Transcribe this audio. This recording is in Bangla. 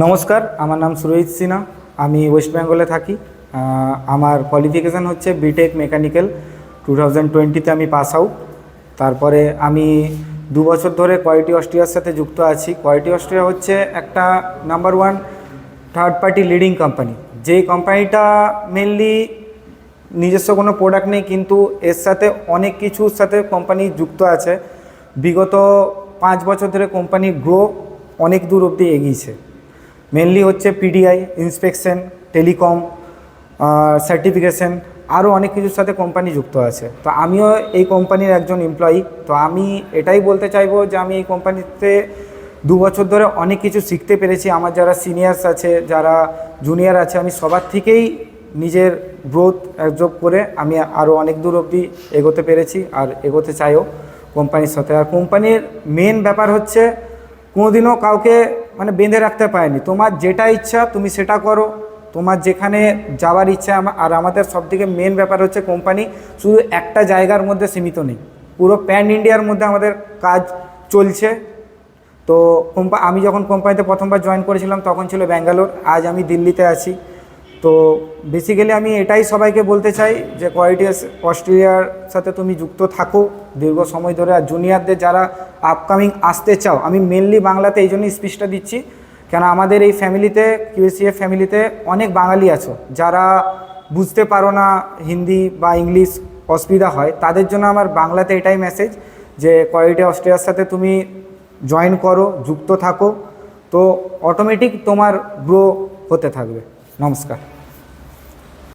নমস্কার, আমার নাম সুরজিৎ সিনহা। আমি ওয়েস্ট বেঙ্গলে থাকি। আমার কোয়ালিফিকেশান হচ্ছে বিটেক মেকানিক্যাল। 2020-তে আমি পাস আউট। তারপরে আমি 2 বছর ধরে কোয়ালিটি অস্ট্রিয়ার সাথে যুক্ত আছি। কোয়ালিটি অস্ট্রিয়া হচ্ছে একটা number one third party leading company. যেই কোম্পানিটা মেনলি নিজস্ব কোনো প্রোডাক্ট নেই, কিন্তু এর সাথে অনেক কিছুর সাথে কোম্পানি যুক্ত আছে। বিগত 5 বছর ধরে কোম্পানি গ্রো অনেক দূর অবধি এগিয়েছে। মেনলি হচ্ছে পিডিআই, ইন্সপেকশন, টেলিকম, সার্টিফিকেশন, আরও অনেক কিছুর সাথে কোম্পানি যুক্ত আছে। তো আমিও এই কোম্পানির একজন এমপ্লয়ি। তো আমি এটাই বলতে চাইবো যে আমি এই কোম্পানিতে 2 বছর ধরে অনেক কিছু শিখতে পেরেছি। আমার যারা সিনিয়র্স আছে, যারা জুনিয়র আছে, আমি সবার থেকেই নিজের গ্রোথ অ্যাবজর্ব করে আমি আরও অনেক দূর অবধি এগোতে পেরেছি আর এগোতে চাইও কোম্পানির সাথে। আর কোম্পানির মেন ব্যাপার হচ্ছে কোনোদিনও কাউকে বেঁধে রাখতে পারেনি। তোমার যেটা ইচ্ছা তুমি সেটা করো, তোমার যেখানে যাওয়ার ইচ্ছা। আর আমাদের সবথেকে মেন ব্যাপার হচ্ছে কোম্পানি শুধু একটা জায়গার মধ্যে সীমিত নেই, পুরো প্যান ইন্ডিয়ার মধ্যে আমাদের কাজ চলছে। তো আমি যখন কোম্পানিতে প্রথমবার জয়েন করেছিলাম তখন ছিল ব্যাঙ্গালোর, আজ আমি দিল্লিতে আছি। তো বেসিক্যালি আমি এটাই সবাইকে বলতে চাই যে কোয়ালিটি অস্ট্রেলিয়ার সাথে তুমি যুক্ত থাকো দীর্ঘ সময় ধরে। আর জুনিয়রদের যারা আপকামিং আসতে চাও, আমি মেনলি বাংলাতে এই জন্যই স্পিচটা দিচ্ছি, কেন আমাদের এই ফ্যামিলিতে, কিউএসিএফ ফ্যামিলিতে অনেক বাঙালি আছো যারা বুঝতে পারো না হিন্দি বা ইংলিশ, অসুবিধা হয়। তাদের জন্য আমার বাংলাতে এটাই মেসেজ যে কোয়ালিটি অস্ট্রেলিয়ার সাথে তুমি জয়েন করো, যুক্ত থাকো, তো অটোমেটিক তোমার গ্রো হতে থাকবে। নমস্কার।